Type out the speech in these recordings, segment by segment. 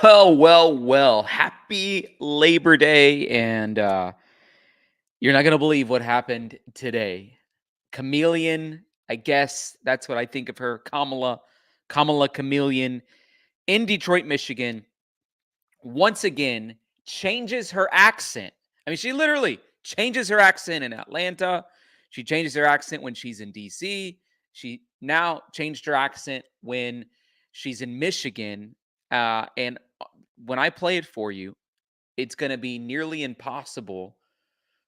Well. Happy Labor Day. And you're not going to believe what happened today. Chameleon, I guess that's what I think of her. Kamala Chameleon in Detroit, Michigan, once again changes her accent. I mean, she literally changes her accent in Atlanta. She changes her accent when she's in DC. She now changed her accent when she's in Michigan. And when I play it for you, it's going to be nearly impossible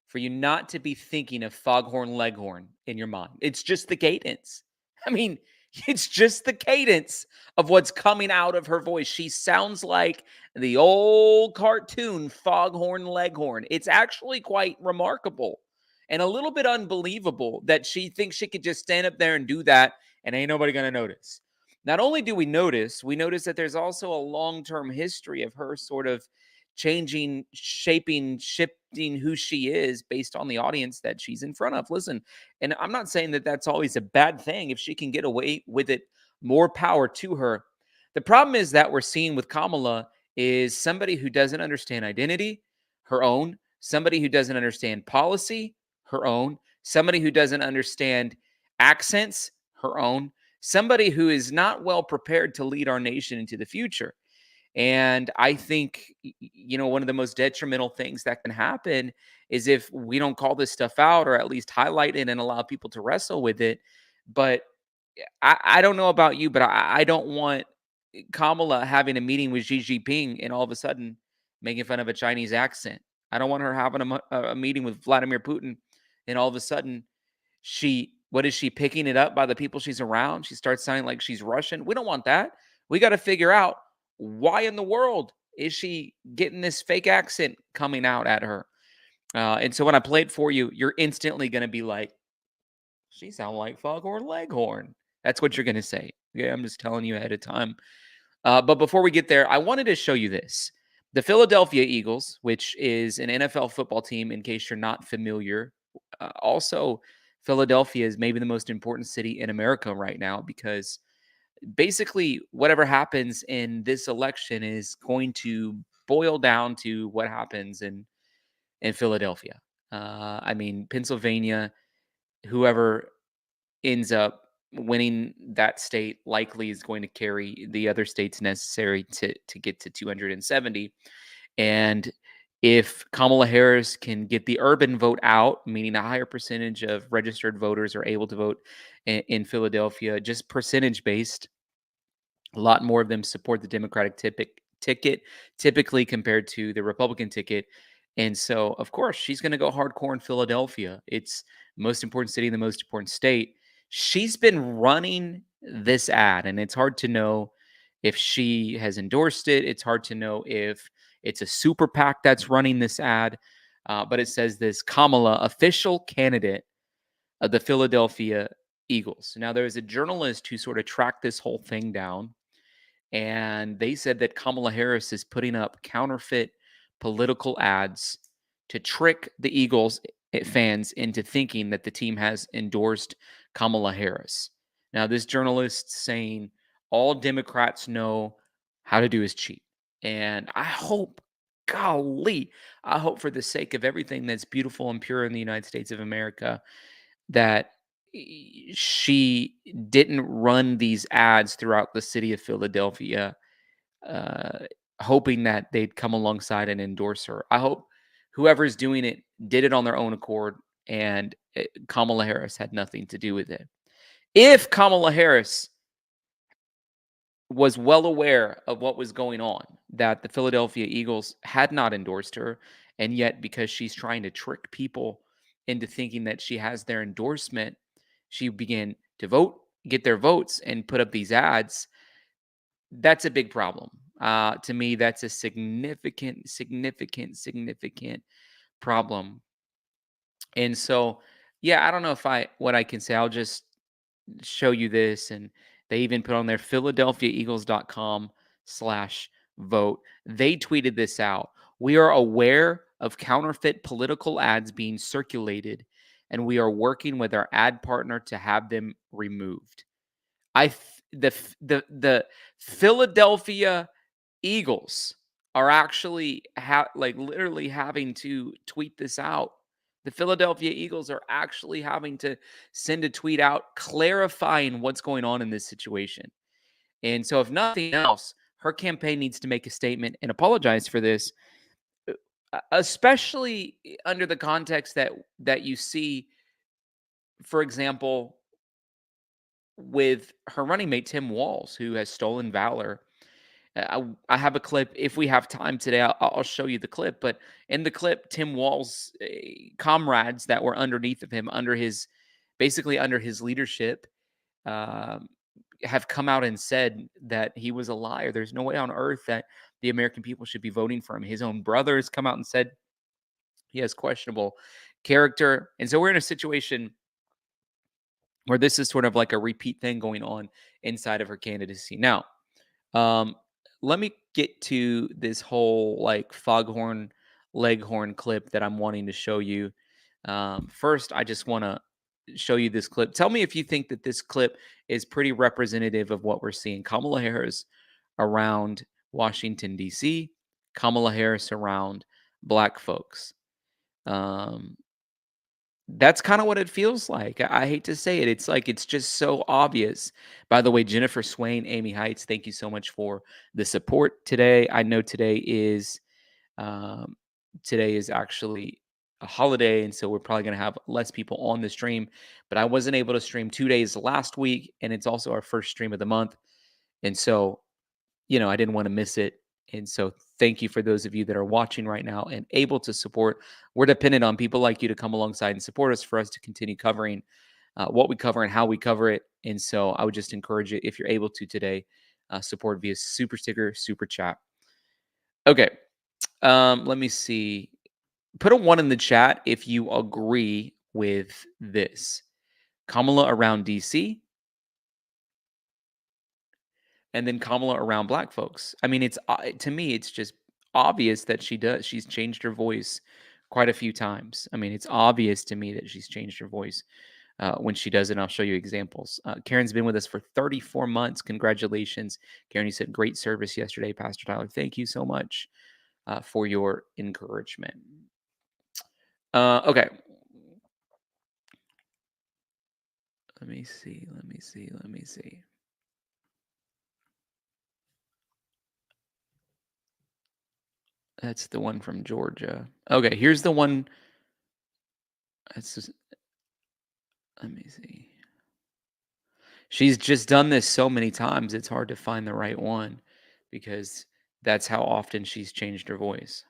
for you not to be thinking of Foghorn Leghorn in your mind. It's just the cadence. I mean, it's just the cadence of what's coming out of her voice. She sounds like the old cartoon Foghorn Leghorn. It's actually quite remarkable and a little bit unbelievable that she thinks she could just stand up there and do that and ain't nobody going to notice. Not only do we notice that there's also a long-term history of her sort of changing, shaping, shifting who she is based on the audience that she's in front of. Listen, and I'm not saying that that's always a bad thing. If she can get away with it, more power to her. The problem is that we're seeing with Kamala is somebody who doesn't understand identity, her own, somebody who doesn't understand policy, her own, somebody who doesn't understand accents, her own, somebody who is not well prepared to lead our nation into the future. And I think, one of the most detrimental things that can happen is if we don't call this stuff out or at least highlight it and allow people to wrestle with it. But I don't know about you, but I don't want Kamala having a meeting with Xi Jinping and all of a sudden making fun of a Chinese accent. I don't want her having a meeting with Vladimir Putin and all of a sudden what is she picking it up by the people she's around? She starts sounding like she's Russian. We don't want that. We got to figure out why in the world is she getting this fake accent coming out at her? And so when I play it for you, you're instantly going to be like, she sounds like Foghorn Leghorn. That's what you're going to say. Yeah, I'm just telling you ahead of time. But before we get there, I wanted to show you this. The Philadelphia Eagles, which is an NFL football team, in case you're not familiar. Also, Philadelphia is maybe the most important city in America right now because basically whatever happens in this election is going to boil down to what happens in Philadelphia. I mean, Pennsylvania, whoever ends up winning that state likely is going to carry the other states necessary to get to 270. And if Kamala Harris can get the urban vote out, meaning a higher percentage of registered voters are able to vote in Philadelphia, just percentage based, a lot more of them support the Democratic ticket, typically compared to the Republican ticket. And so, of course, she's going to go hardcore in Philadelphia. It's the most important city in the most important state. She's been running this ad, and it's hard to know if she has endorsed it. It's hard to know if it's a super PAC that's running this ad. But it says this: Kamala, official candidate of the Philadelphia Eagles. Now, there was a journalist who sort of tracked this whole thing down, and they said that Kamala Harris is putting up counterfeit political ads to trick the Eagles fans into thinking that the team has endorsed Kamala Harris. Now, this journalist saying all Democrats know how to do is cheat. And I hope, golly, I hope for the sake of everything that's beautiful and pure in the United States of America that she didn't run these ads throughout the city of Philadelphia, uh, hoping that they'd come alongside and endorse her. I hope whoever's doing it did it on their own accord, and Kamala Harris had nothing to do with it. If Kamala Harris was well aware of what was going on, that the Philadelphia Eagles had not endorsed her, and yet because she's trying to trick people into thinking that she has their endorsement, she began to get their votes, and put up these ads. That's a big problem. To me, that's a significant problem. And so, yeah, I don't know what I can say. I'll just show you this. And they even put on their philadelphiaeagles.com/vote. They tweeted this out. We are aware of counterfeit political ads being circulated, and we are working with our ad partner to have them removed. The Philadelphia Eagles are actually like literally having to tweet this out. The Philadelphia Eagles are actually having to send a tweet out clarifying what's going on in this situation. And so, if nothing else, her campaign needs to make a statement and apologize for this, especially under the context that you see, for example, with her running mate Tim Walz, who has stolen valor. I have a clip. If we have time today, I'll show you the clip. But in the clip, Tim Walz' comrades that were underneath of him, basically under his leadership, um, have come out and said that he was a liar. There's no way on earth that the American people should be voting for him. His own brother has come out and said he has questionable character. And so we're in a situation where this is sort of like a repeat thing going on inside of her candidacy. Now, um, let me get to this whole like foghorn leghorn clip that I'm wanting to show you. First, I just want to show you this clip. Tell me if you think that this clip is pretty representative of what we're seeing. Kamala Harris around Washington, D.C., Kamala Harris around black folks. Um, that's kinda what it feels like. I hate to say it. It's like it's just so obvious. By the way, Jennifer Swain, Amy Heights, thank you so much for the support today. I know um, today is actually a holiday, and so we're probably gonna have less people on the stream, but I wasn't able to stream 2 days last week, and it's also our first stream of the month, and so I didn't want to miss it. And so thank you for those of you that are watching right now and able to support. We're dependent on people like you to come alongside and support us for us to continue covering what we cover and how we cover it. And so I would just encourage you, if you're able to today, support via super sticker, super chat. Okay. Let me see. Put a one in the chat if you agree with this. Kamala around DC, and then Kamala around black folks. I mean, it's to me, it's just obvious that she's changed her voice quite a few times. I mean, it's obvious to me that she's changed her voice when she does it. And I'll show you examples. Karen's been with us for 34 months. Congratulations, Karen. You said great service yesterday, Pastor Tyler. Thank you so much for your encouragement. Okay. Let me see. That's the one from Georgia. Okay, here's the one. That's just, let me see. She's just done this so many times, it's hard to find the right one because that's how often she's changed her voice.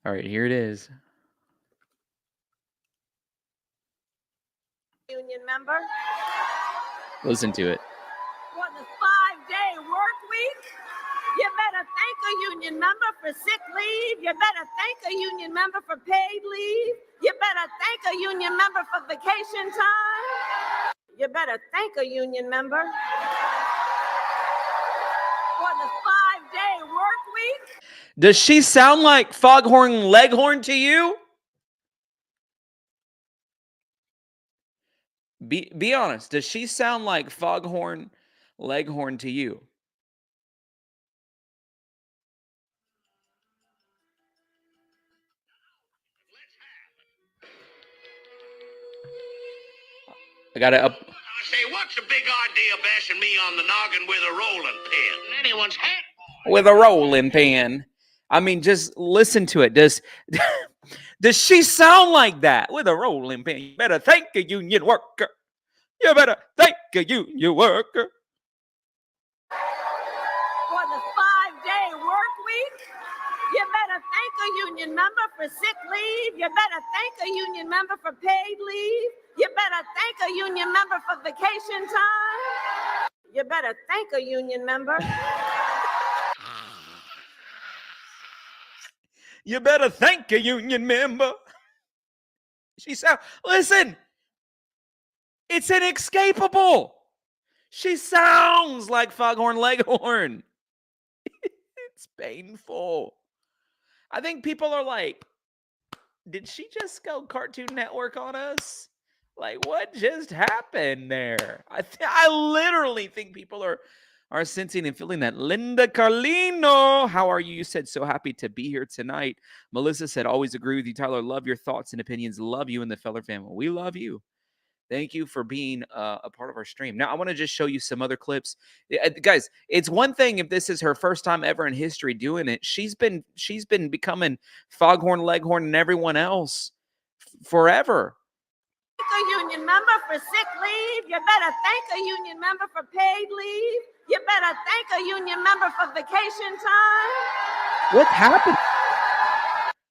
All right, here it is. Union member. Listen to it. For the 5-day work week, you better thank a union member for sick leave. You better thank a union member for paid leave. You better thank a union member for vacation time. You better thank a union member for the 5-day work week. Does she sound like Foghorn Leghorn to you? Be honest. Does she sound like Foghorn Leghorn to you? I got it up. I say, what's the big idea bashing me on the noggin with a rolling pin? Anyone's hat? With a rolling pin. I mean, just listen to it. Does she sound like that with a rolling pin? You better thank a union worker. You better thank a union worker. For the 5-day work week, you better thank a union member for sick leave. You better thank a union member for paid leave. You better thank a union member for vacation time. You better thank a union member. You better thank a union member. Listen, it's inescapable. She sounds like Foghorn Leghorn. It's painful. I think people are like, Did she just go Cartoon Network on us? Like, what just happened there? I literally think people are sensing and feeling that. Linda Carlino, how are you? You said so happy to be here tonight. Melissa said, always agree with you, Tyler. Love your thoughts and opinions. Love you and the Feller family. We love you. Thank you for being a part of our stream. Now, I want to just show you some other clips. Guys, it's one thing if this is her first time ever in history doing it. She's been becoming Foghorn Leghorn and everyone else forever. Thank a union member for sick leave. You better thank a union member for paid leave. You better thank a union member for vacation time. What happened?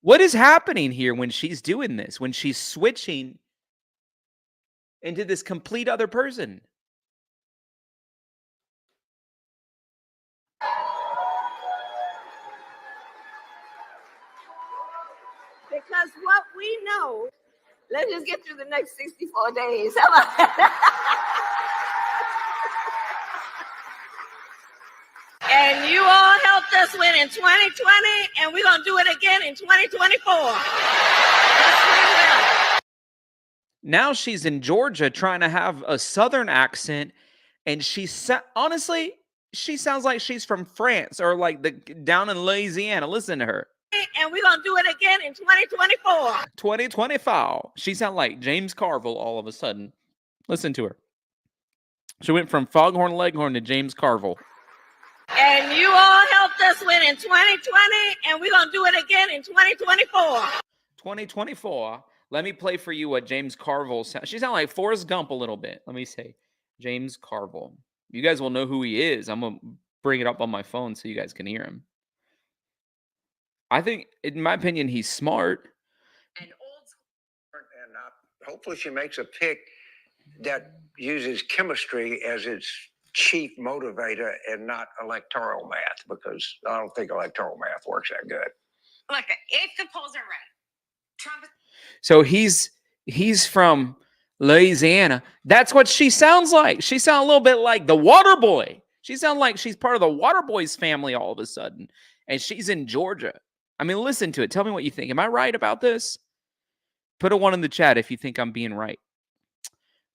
What is happening here when she's doing this? When she's switching into this complete other person? Because what we know, let's just get through the next 64 days. And you all helped us win in 2020, and we're going to do it again in 2024. Now she's in Georgia trying to have a Southern accent, and honestly, she sounds like she's from France or like down in Louisiana. Listen to her. And we're going to do it again in 2024. 2024. She sounds like James Carville all of a sudden. Listen to her. She went from Foghorn Leghorn to James Carville. And you all helped us win in 2020, and we're going to do it again in 2024. 2024. Let me play for you what James Carville sounds. She sounds like Forrest Gump a little bit. Let me say, James Carville. You guys will know who he is. I'm going to bring it up on my phone so you guys can hear him. I think, in my opinion, he's smart. And hopefully she makes a pick that uses chemistry as its chief motivator and not electoral math, because I don't think electoral math works that good. Look, if the polls are right, Trump. So he's from Louisiana. That's what she sounds like. She sounds a little bit like the Water Boy. She sounds like she's part of the Water Boys family all of a sudden. And she's in Georgia. I mean, listen to it. Tell me what you think. Am I right about this? Put a 1 in the chat if you think I'm being right.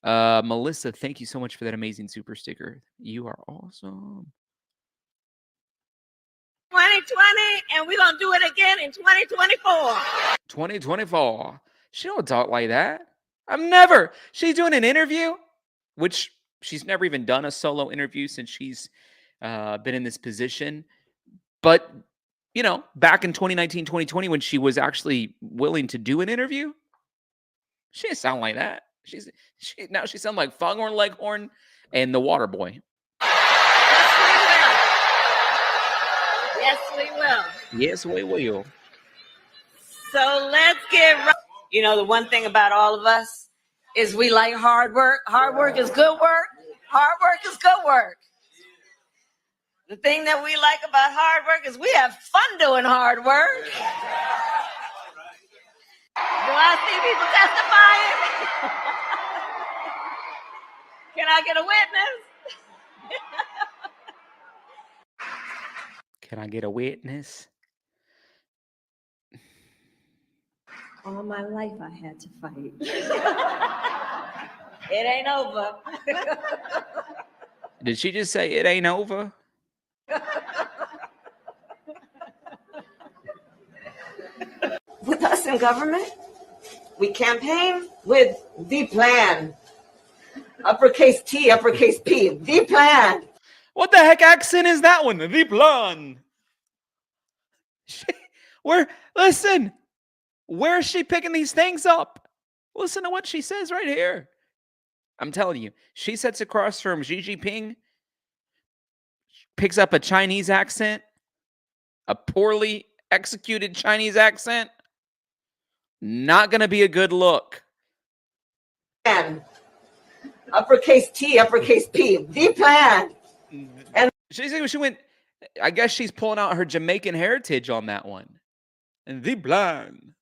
Melissa, thank you so much for that amazing super sticker. You are awesome. 2020, and we're going to do it again in 2024. 2024. She don't talk like that. She's doing an interview, which she's never even done a solo interview since she's been in this position. But, you know, back in 2019, 2020, when she was actually willing to do an interview, she didn't sound like that. Now she sounds like Foghorn Leghorn and the Water Boy. Yes, we will. Yes, we will. So let's get right. You know, the one thing about all of us is we like hard work. Hard work is good work. Hard work is good work. The thing that we like about hard work is we have fun doing hard work. Do I see people testifying? Can I get a witness? Can I get a witness? All my life I had to fight. It ain't over. Did she just say it ain't over? With us in government, we campaign with the plan. Uppercase T, uppercase P, the plan. What the heck accent is that one? The plan. Listen, where is she picking these things up? Listen to what she says right here. I'm telling you, she sits across from Xi Jinping, picks up a Chinese accent, a poorly executed Chinese accent. Not going to be a good look. And uppercase T, uppercase P, the plan. And she went, I guess she's pulling out her Jamaican heritage on that one. And the plan.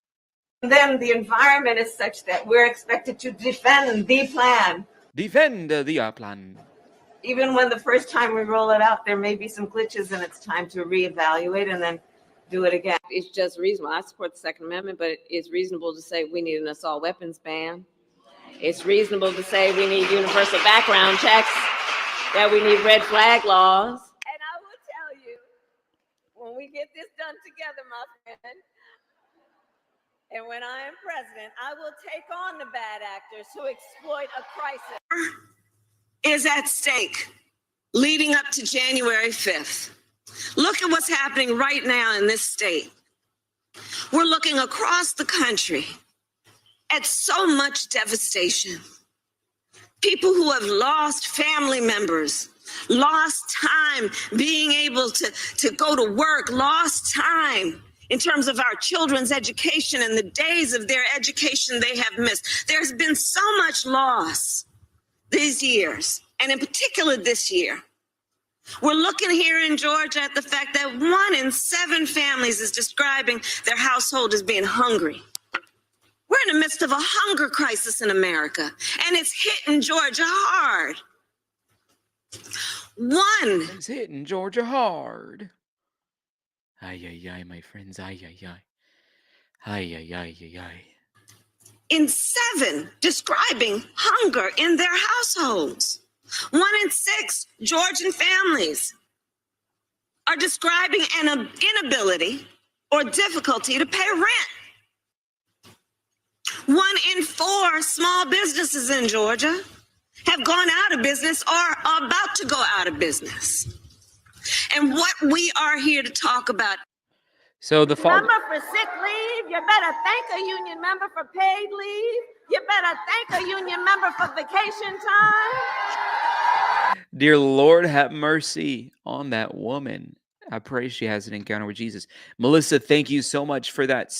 And then the environment is such that we're expected to defend the plan. Defend the plan. Even when the first time we roll it out, there may be some glitches and it's time to reevaluate. And then do it again. It's just reasonable. I support the Second Amendment, but it's reasonable to say we need an assault weapons ban. It's reasonable to say we need universal background checks, that we need red flag laws. And I will tell you, when we get this done together, my friend, and when I am president, I will take on the bad actors who exploit a crisis. Is at stake leading up to January 5th. Look at what's happening right now in this state. We're looking across the country at so much devastation. People who have lost family members, lost time being able to go to work, lost time in terms of our children's education and the days of their education they have missed. There's been so much loss these years, and in particular this year. We're looking here in Georgia at the fact that 1 in 7 families is describing their household as being hungry. We're in the midst of a hunger crisis in America, and it's hitting Georgia hard. It's hitting Georgia hard. Ay, ay, ay, my friends. Ay, ay, ay. Ay, ay, ay, ay, ay. In 7 describing hunger in their households. 1 in 6 Georgian families are describing an inability or difficulty to pay rent. 1 in 4 small businesses in Georgia have gone out of business or are about to go out of business. And what we are here to talk about. So the father. Member for sick leave, you better thank a union member for paid leave. You better thank a union member for vacation time. Dear Lord, have mercy on that woman. I pray she has an encounter with Jesus. Melissa, thank you so much for that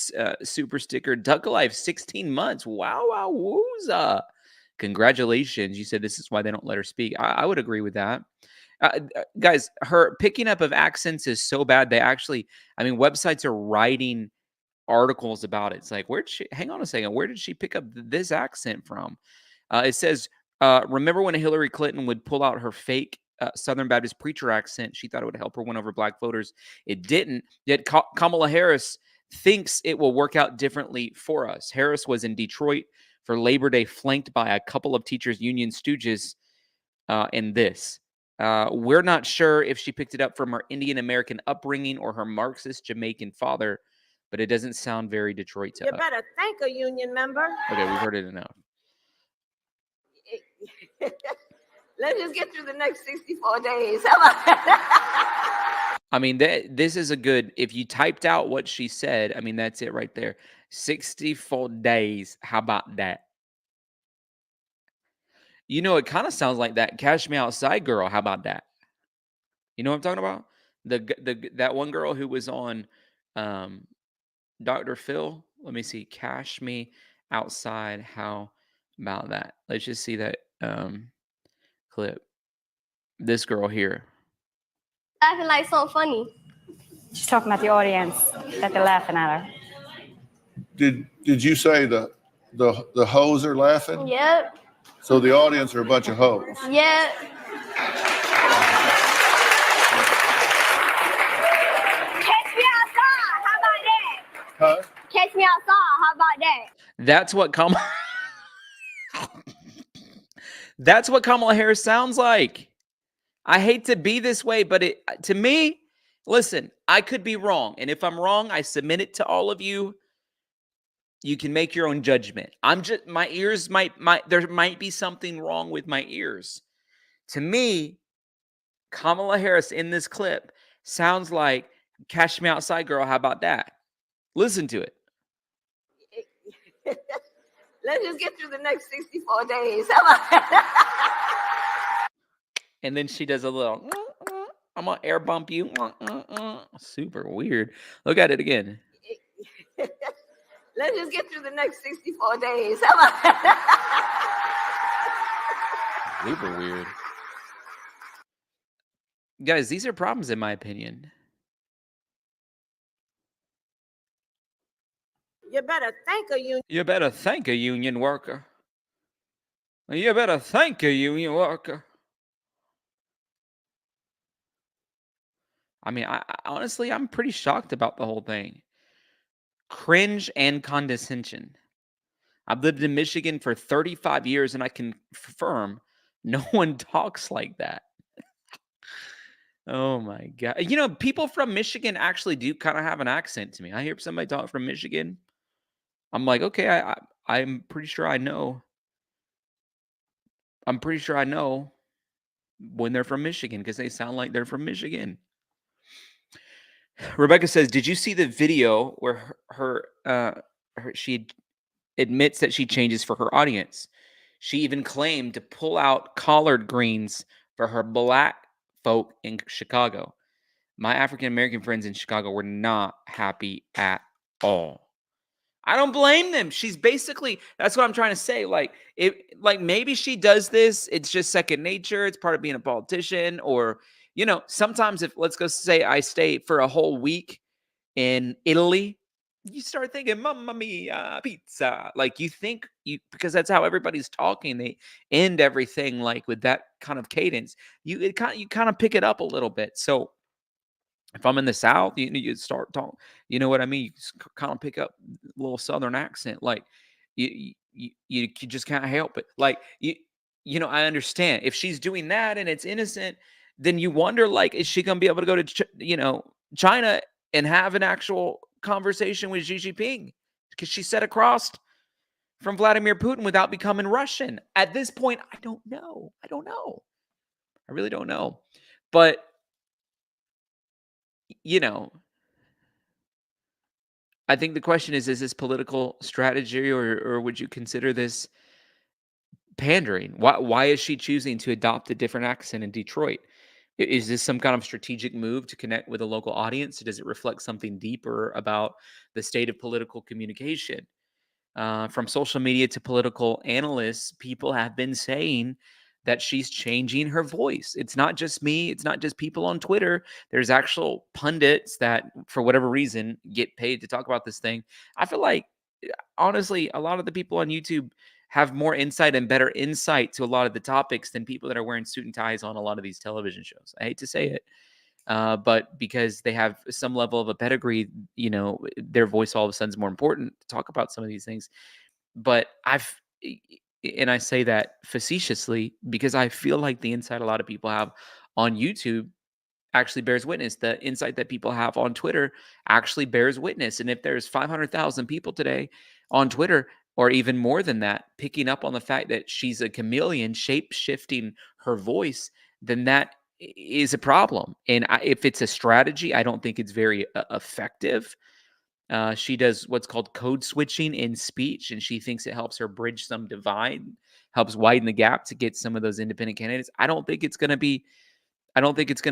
super sticker. Duck Life, 16 months. Wow, wow, wooza. Congratulations. You said this is why they don't let her speak. I would agree with that. Guys, her picking up of accents is so bad. They actually, websites are writing articles about it. It's like, hang on a second, where did she pick up this accent from? It says, remember when Hillary Clinton would pull out her fake Southern Baptist preacher accent? She thought it would help her win over black voters. It didn't. Yet Kamala Harris thinks it will work out differently for us. Harris was in Detroit for Labor Day, flanked by a couple of teachers' union stooges in this. We're not sure if she picked it up from her Indian American upbringing or her Marxist Jamaican father, but it doesn't sound very Detroit to us. You better thank a union member. Okay, we've heard it enough. Let's just get through the next 64 days. This is a good, if you typed out what she said, that's it right there. 64 days. How about that? It kind of sounds like that Cash Me Outside girl. How about that? You know what I'm talking about? That one girl who was on Dr. Phil. Let me see. Cash Me Outside. How about that? Let's just see that clip. This girl here. Laughing like something funny. She's talking about the audience, that they're laughing at her. Did you say the hoes are laughing? Yep. So the audience are a bunch of hoes. Yep. Catch me outside. How about that? Huh? Catch me outside. How about that? That's what Kamala Harris sounds like. I hate to be this way, but to me, listen, I could be wrong. And if I'm wrong, I submit it to all of you. You can make your own judgment. My ears there might be something wrong with my ears. To me, Kamala Harris in this clip sounds like Cash Me Outside girl. How about that? Listen to it. Let's just get through the next 64 days. And then she does a little, I'm going to air bump you. Super weird. Look at it again. Let's just get through the next 64 days. Super weird. Guys, these are problems in my opinion. You better thank a union. You better thank a union worker. You better thank a union worker. I mean, honestly, I'm pretty shocked about the whole thing. Cringe and condescension. I've lived in Michigan for 35 years, and I can confirm no one talks like that. Oh my god. People from Michigan actually do kind of have an accent to me. I hear somebody talk from Michigan. I'm like, okay, I'm pretty sure I know. I'm pretty sure I know when they're from Michigan because they sound like they're from Michigan. Rebecca says, "Did you see the video where she admits that she changes for her audience? She even claimed to pull out collard greens for her black folk in Chicago. My African American friends in Chicago were not happy at all." I don't blame them. She's basically that's what I'm trying to say. Like maybe she does this, it's just second nature, it's part of being a politician, or sometimes if let's go say I stay for a whole week in Italy, you start thinking, Mamma mia, pizza. Like you think because that's how everybody's talking. They end everything like with that kind of cadence. You kind of pick it up a little bit. So if I'm in the South, you start talking. You know what I mean? You kind of pick up a little Southern accent. Like you just can't help it. Like I understand if she's doing that and it's innocent, then you wonder like, is she gonna be able to go to China and have an actual conversation with Xi Jinping? Because she sat across from Vladimir Putin without becoming Russian. At this point, I don't know. I don't know. I really don't know. But you know, I think the question is this political strategy or would you consider this pandering? Why is she choosing to adopt a different accent in Detroit? Is this some kind of strategic move to connect with a local audience? Does it reflect something deeper about the state of political communication? From social media to political analysts, people have been saying that she's changing her voice. It's not just me, it's not just people on Twitter. There's actual pundits that, for whatever reason, get paid to talk about this thing. I feel like, honestly, a lot of the people on YouTube have more insight and better insight to a lot of the topics than people that are wearing suit and ties on a lot of these television shows. I hate to say it. But because they have some level of a pedigree, their voice all of a sudden is more important to talk about some of these things. But and I say that facetiously because I feel like the insight a lot of people have on YouTube actually bears witness. The insight that people have on Twitter actually bears witness. And if there's 500,000 people today on Twitter, or even more than that, picking up on the fact that she's a chameleon, shape shifting her voice, then that is a problem. And if it's a strategy, I don't think it's very effective. She does what's called code switching in speech, and she thinks it helps her bridge some divide, helps widen the gap to get some of those independent candidates. I don't think it's going to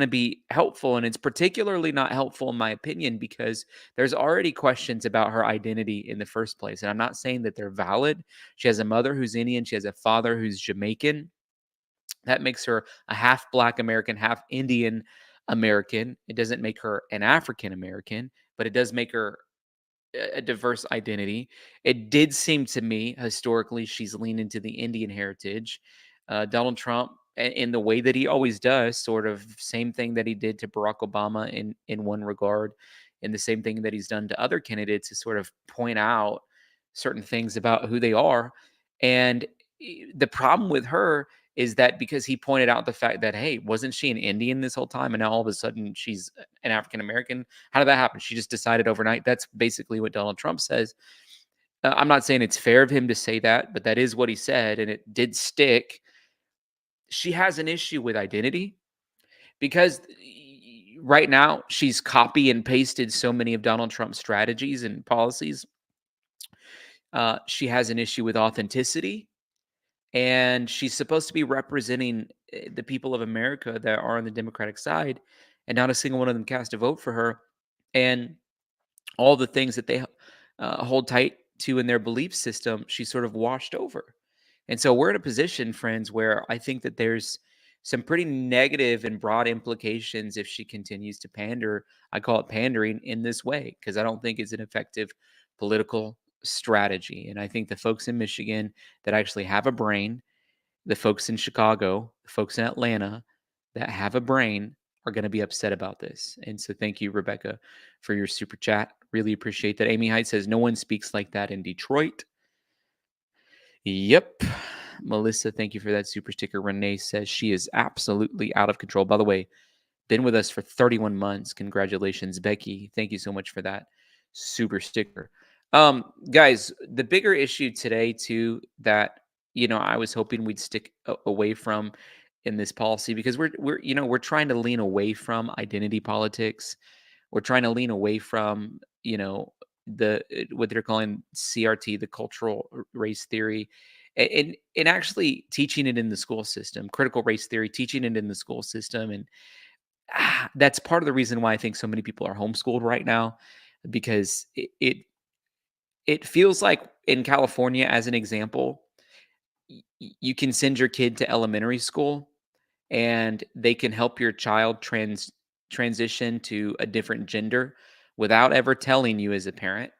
be helpful, and it's particularly not helpful in my opinion because there's already questions about her identity in the first place, and I'm not saying that they're valid. She has a mother who's Indian, she has a father who's Jamaican. That makes her a half Black American, half Indian American. It doesn't make her an African American, but it does make her a diverse identity. It did seem to me historically she's leaned into the Indian heritage. Donald Trump, in the way that he always does, sort of same thing that he did to Barack Obama in one regard, and the same thing that he's done to other candidates to sort of point out certain things about who they are. And the problem with her is that because he pointed out the fact that, hey, wasn't she an Indian this whole time? And now all of a sudden she's an African American. How did that happen? She just decided overnight. That's basically what Donald Trump says. I'm not saying it's fair of him to say that, but that is what he said. And it did stick. She has an issue with identity because right now she's copy and pasted so many of Donald Trump's strategies and policies. She has an issue with authenticity. And she's supposed to be representing the people of America that are on the Democratic side, and not a single one of them cast a vote for her. And all the things that they hold tight to in their belief system, she sort of washed over. And so we're in a position, friends, where I think that there's some pretty negative and broad implications if she continues to pander. I call it pandering in this way because I don't think it's an effective political strategy. And I think the folks in Michigan that actually have a brain, the folks in Chicago, the folks in Atlanta that have a brain are going to be upset about this. And so thank you, Rebecca, for your super chat. Really appreciate that. Amy Hyde says, no one speaks like that in Detroit. Yep. Melissa, thank you for that super sticker. Renee says she is absolutely out of control. By the way, been with us for 31 months. Congratulations, Becky. Thank you so much for that super sticker. Guys, the bigger issue today too that I was hoping we'd stick away from in this policy, because we're trying to lean away from identity politics. We're trying to lean away from what they're calling CRT, the cultural race theory, and actually teaching it in the school system, critical race theory, teaching it in the school system. And that's part of the reason why I think so many people are homeschooled right now, because it feels like in California, as an example, you can send your kid to elementary school and they can help your child transition to a different gender without ever telling you as a parent.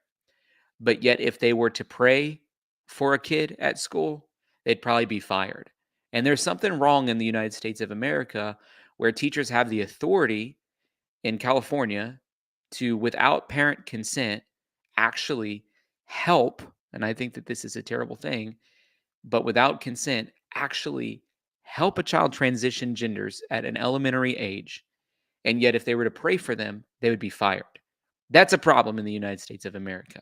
But yet, if they were to pray for a kid at school, they'd probably be fired. And there's something wrong in the United States of America where teachers have the authority in California to, without parent consent, actually help. And I think that this is a terrible thing, but without consent, actually help a child transition genders at an elementary age. And yet, if they were to pray for them, they would be fired. That's a problem in the United States of America.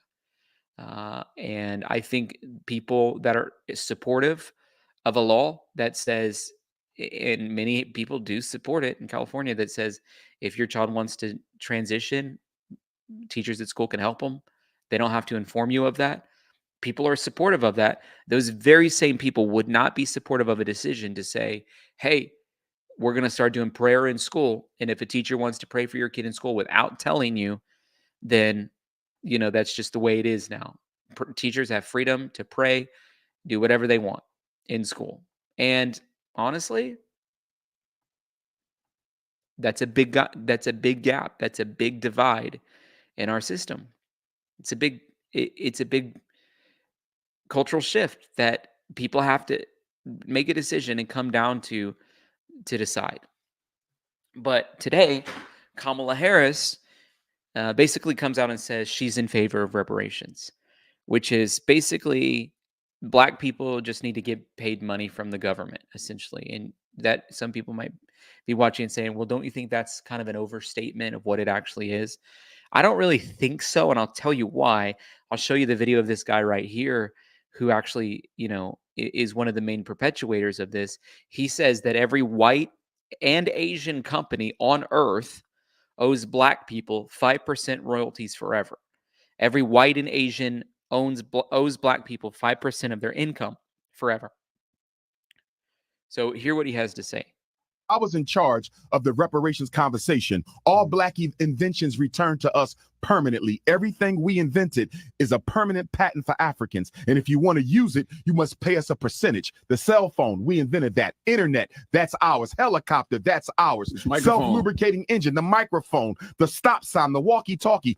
And I think people that are supportive of a law that says, and many people do support it in California, that says if your child wants to transition, teachers at school can help them. They don't have to inform you of that. People are supportive of that. Those very same people would not be supportive of a decision to say, hey, we're going to start doing prayer in school. And if a teacher wants to pray for your kid in school without telling you, then, that's just the way it is now. Teachers have freedom to pray, do whatever they want in school. And honestly, that's a big gap. That's a big divide in our system. It's a big cultural shift that people have to make a decision and come down to decide. But today, Kamala Harris basically comes out and says she's in favor of reparations, which is basically Black people just need to get paid money from the government, essentially. And that some people might be watching and saying, well, don't you think that's kind of an overstatement of what it actually is? I don't really think so. And I'll tell you why. I'll show you the video of this guy right here who actually, is one of the main perpetuators of this. He says that every white and Asian company on earth owes Black people 5% royalties forever. Every white and Asian owes Black people 5% of their income forever. So hear what he has to say. I was in charge of the reparations conversation. All Black inventions returned to us permanently. Everything we invented is a permanent patent for Africans. And if you want to use it, you must pay us a percentage. The cell phone, we invented that. Internet, that's ours. Helicopter, that's ours. Self-lubricating engine, the microphone, the stop sign, the walkie-talkie.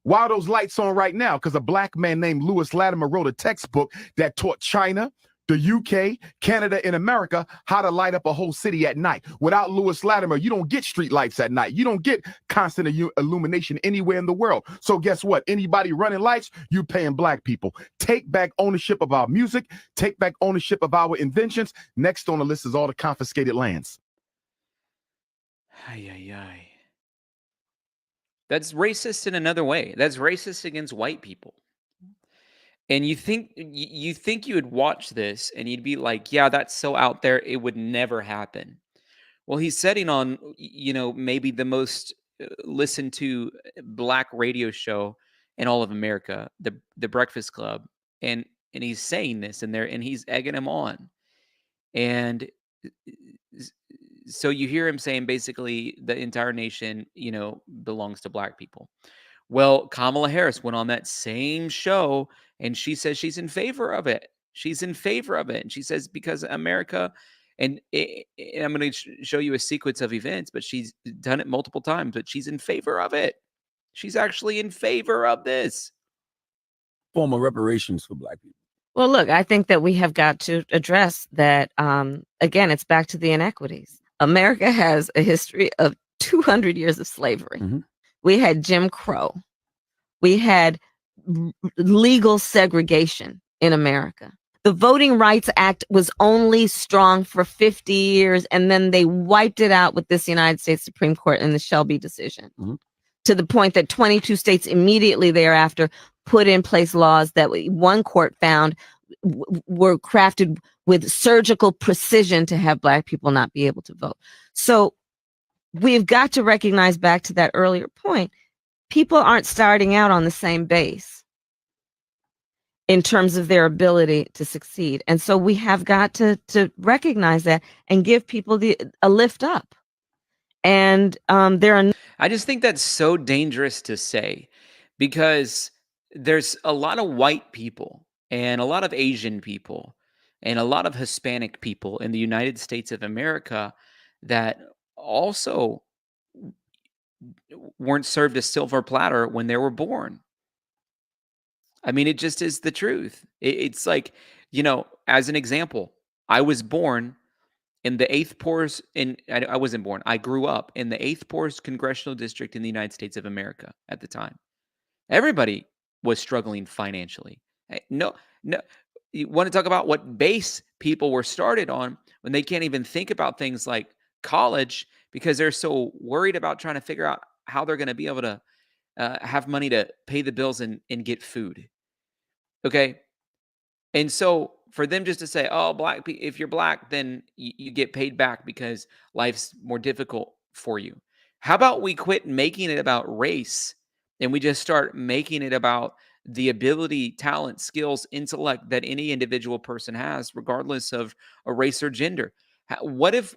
Why are those lights on right now? Because a Black man named Lewis Latimer wrote a textbook that taught China, the UK, Canada, and America how to light up a whole city at night. Without Lewis Latimer, you don't get street lights at night. You don't get constant illumination anywhere in the world. So guess what? Anybody running lights, you paying Black people. Take back ownership of our music. Take back ownership of our inventions. Next on the list is all the confiscated lands. Ay, ay, ay. That's racist in another way. That's racist against white people. And you think you would watch this and you'd be like, yeah, that's so out there, it would never happen. Well, he's setting on, maybe the most listened to Black radio show in all of America, the Breakfast Club, and he's saying this in there, and he's egging him on. And so you hear him saying basically the entire nation, belongs to Black people. Well, Kamala Harris went on that same show and she says she's in favor of it. She's in favor of it. And she says because America, and I'm going to show you a sequence of events, but she's done it multiple times, but she's in favor of it. She's actually in favor of this. Form of reparations for Black people. Well, look, I think that we have got to address that. Again, it's back to the inequities. America has a history of 200 years of slavery. Mhm. We had Jim Crow. We had legal segregation in America. The Voting Rights Act was only strong for 50 years, and then they wiped it out with this United States Supreme Court in the Shelby decision, to the point that 22 states immediately thereafter put in place laws that one court found were crafted with surgical precision to have Black people not be able to vote. So we've got to recognize, back to that earlier point, people aren't starting out on the same base in terms of their ability to succeed. And so we have got to recognize that and give people a lift up. And I just think that's so dangerous to say, because there's a lot of white people and a lot of Asian people and a lot of Hispanic people in the United States of America that also weren't served a silver platter when they were born. I mean, it just is the truth. It's like, as an example, I was born in the eighth poorest, I wasn't born. I grew up in the eighth poorest congressional district in the United States of America at the time. Everybody was struggling financially. No, you want to talk about what base people were started on when they can't even think about things like college because they're so worried about trying to figure out how they're going to be able to have money to pay the bills and get food. Okay. And so for them just to say, oh, if you're Black, then you get paid back because life's more difficult for you. How about we quit making it about race and we just start making it about the ability, talent, skills, intellect that any individual person has, regardless of a race or gender? What if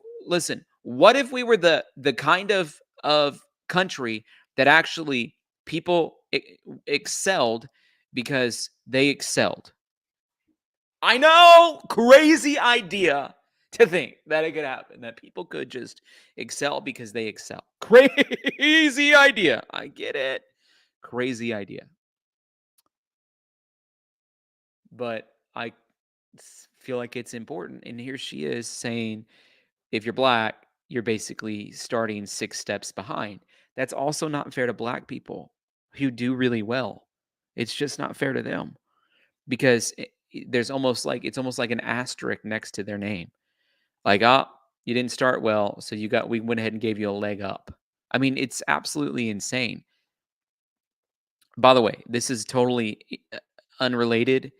we were the kind of country that actually people excelled because they excelled? I know, crazy idea to think that it could happen, that people could just excel because they excel. Crazy idea. I get it. Crazy idea. But I feel like it's important. And here she is saying, if you're Black, you're basically starting 6 steps behind. That's also not fair to Black people who do really well. It's just not fair to them because it's almost like an asterisk next to their name. Like, you didn't start well, so we went ahead and gave you a leg up. I mean, it's absolutely insane. By the way, this is totally unrelated,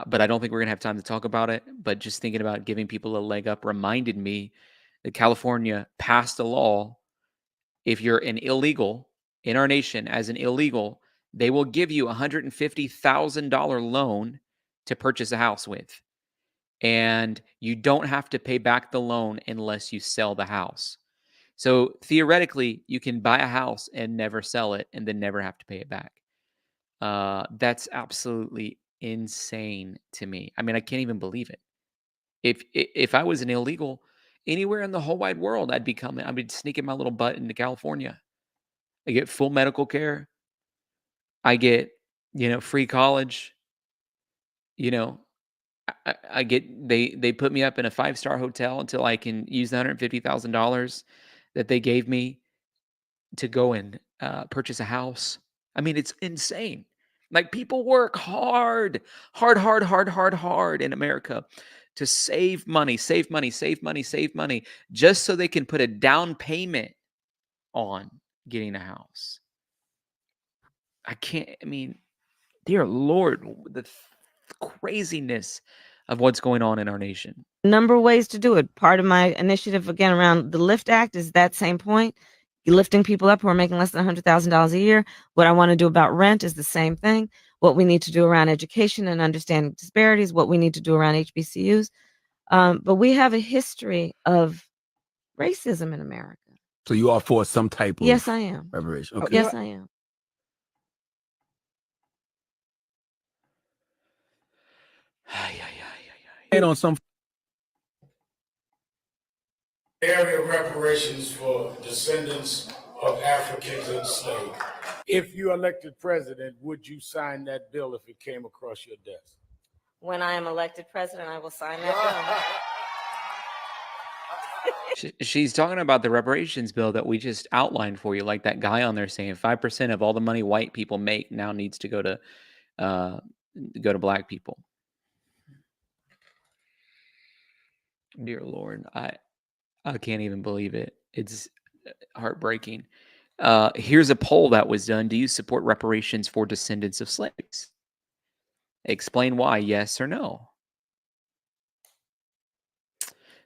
but I don't think we're going to have time to talk about it. But just thinking about giving people a leg up reminded me that California passed a law. If you're an illegal in our nation as an illegal, they will give you a $150,000 loan to purchase a house with. And you don't have to pay back the loan unless you sell the house. So theoretically, you can buy a house and never sell it and then never have to pay it back. That's absolutely insane to me. I mean, I can't even believe it. If I was an illegal anywhere in the whole wide world, I'd be sneaking my little butt into California. I get full medical care. I get, free college. I get they put me up in a 5-star hotel until I can use the $150,000 that they gave me to go and purchase a house. I mean, it's insane. Like, people work hard in America to save money, just so they can put a down payment on getting a house. Dear Lord, the craziness of what's going on in our nation. Number of ways to do it. Part of my initiative, again, around the LIFT Act is that same point. You're lifting people up who are making less than $100,000 a year. What I want to do about rent is the same thing. What we need to do around education and understanding disparities, what we need to do around HBCUs. But we have a history of racism in America. So you are for some type of Yes, I am. reparation. Okay. Yes, I am. And on some area of reparations for descendants of Africans enslaved. If you elected president, would you sign that bill if it came across your desk? When I am elected president, I will sign that bill. She's talking about the reparations bill that we just outlined for you, like that guy on there saying 5% of all the money white people make now needs to go to black people. Dear Lord, I can't even believe it. It's heartbreaking. Here's a poll that was done. Do you support reparations for descendants of slaves? Explain why, yes or no.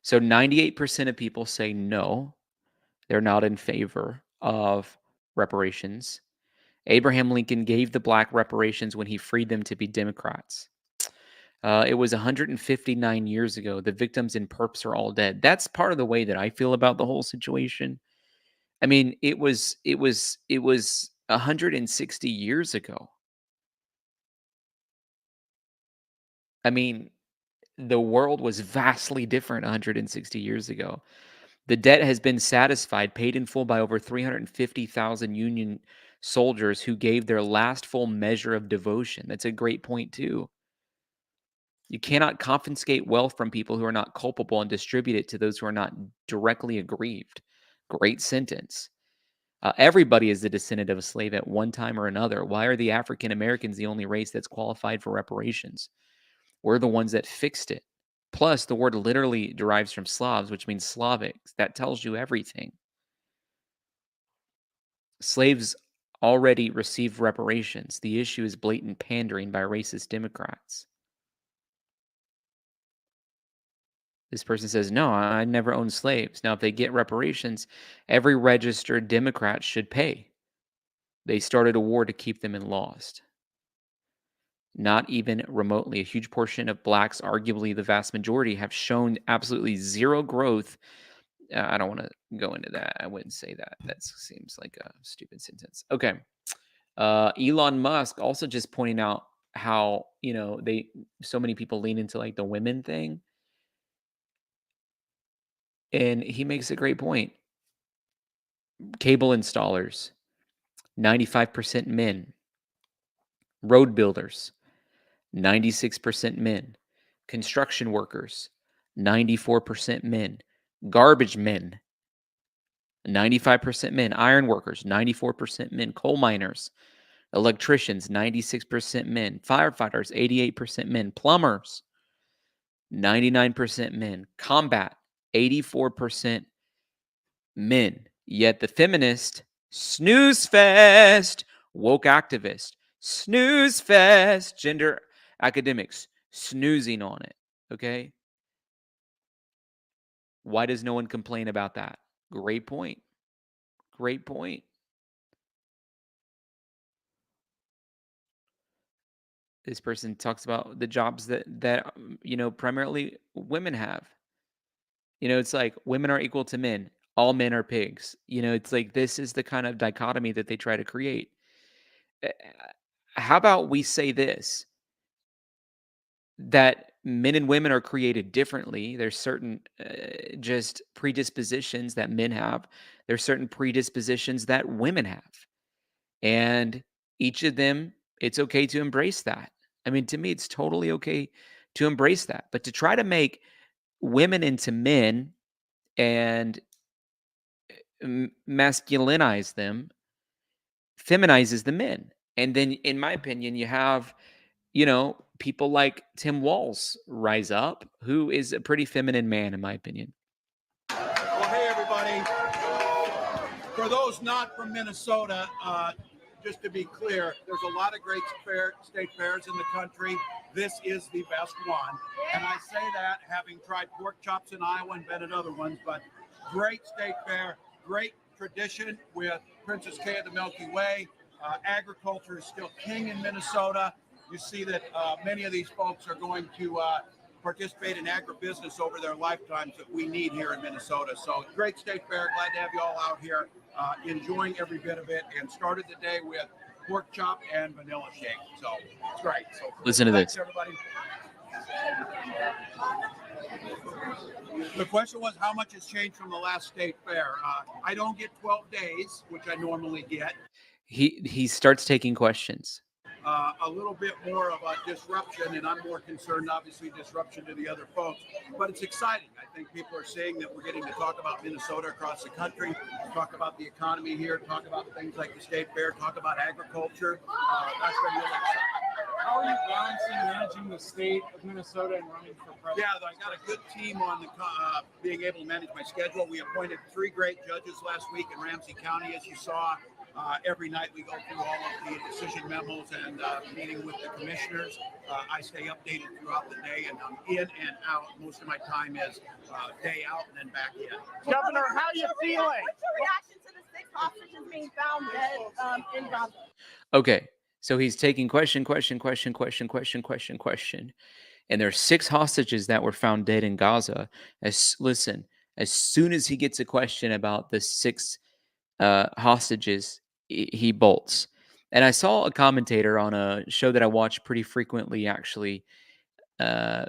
So 98% of people say no. They're not in favor of reparations. Abraham Lincoln gave the black reparations when he freed them to be Democrats. It was 159 years ago. The victims and perps are all dead. That's part of the way that I feel about the whole situation. I mean, it was 160 years ago. I mean, the world was vastly different 160 years ago. The debt has been satisfied, paid in full by over 350,000 Union soldiers who gave their last full measure of devotion. That's a great point, too. You cannot confiscate wealth from people who are not culpable and distribute it to those who are not directly aggrieved. Great sentence. Everybody is a descendant of a slave at one time or another. Why are the African Americans the only race that's qualified for reparations? We're the ones that fixed it. Plus, the word literally derives from Slavs, which means Slavics. That tells you everything. Slaves already received reparations. The issue is blatant pandering by racist Democrats. This person says, no, I never owned slaves. Now, if they get reparations, every registered Democrat should pay. They started a war to keep them and lost. Not even remotely. A huge portion of blacks, arguably the vast majority, have shown absolutely zero growth. I don't want to go into that. I wouldn't say that. That seems like a stupid sentence. Okay. Elon Musk also just pointing out how, so many people lean into like the women thing. And he makes a great point. Cable installers, 95% men. Road builders, 96% men. Construction workers, 94% men. Garbage men, 95% men. Iron workers, 94% men. Coal miners, electricians, 96% men. Firefighters, 88% men. Plumbers, 99% men. Combat, 84% men. Yet the feminist, snooze fest, woke activist, snooze fest, gender academics, snoozing on it. Okay? Why does no one complain about that? Great point. Great point. This person talks about the jobs that primarily women have. It's like women are equal to men. All men are pigs. It's like this is the kind of dichotomy that they try to create. How about we say this? That men and women are created differently. There's certain just predispositions that men have. There's certain predispositions that women have. And each of them, it's okay to embrace that. I mean, to me, it's totally okay to embrace that. But to try to make women into men and masculinize them feminizes the men. And then, in my opinion, you have, people like Tim Walz rise up, who is a pretty feminine man, in my opinion. Well, hey, everybody. For those not from Minnesota, just to be clear, there's a lot of great state fairs in the country. This is the best one. And I say that having tried pork chops in Iowa and been at other ones, but great state fair, great tradition with Princess K of the Milky Way. Agriculture is still king in Minnesota. You see that many of these folks are going to participate in agribusiness over their lifetimes that we need here in Minnesota. So great state fair. Glad to have you all out here enjoying every bit of it, and started the day with pork chop and vanilla shake. So it's great. So listen to this. Everybody. The question was, how much has changed from the last state fair? I don't get 12 days, which I normally get. He starts taking questions. a little bit more of a disruption, and I'm more concerned, obviously, disruption to the other folks. But it's exciting. I think people are saying that we're getting to talk about Minnesota across the country, talk about the economy here, talk about things like the state fair, talk about agriculture. That's been really exciting. How are you balancing managing the state of Minnesota and running for president? Yeah, I got a good team on the being able to manage my schedule. We appointed 3 great judges last week in Ramsey County, as you saw. Every night we go through all of the decision memos and meeting with the commissioners. I stay updated throughout the day, and I'm in and out. Most of my time is day out and then back in. Governor, how are you feeling? What's your reaction to the 6 hostages being found dead in Gaza? Okay, so he's taking question. And there's 6 hostages that were found dead in Gaza. Listen, as soon as he gets a question about the 6 hostages, he bolts. And I saw a commentator on a show that I watch pretty frequently actually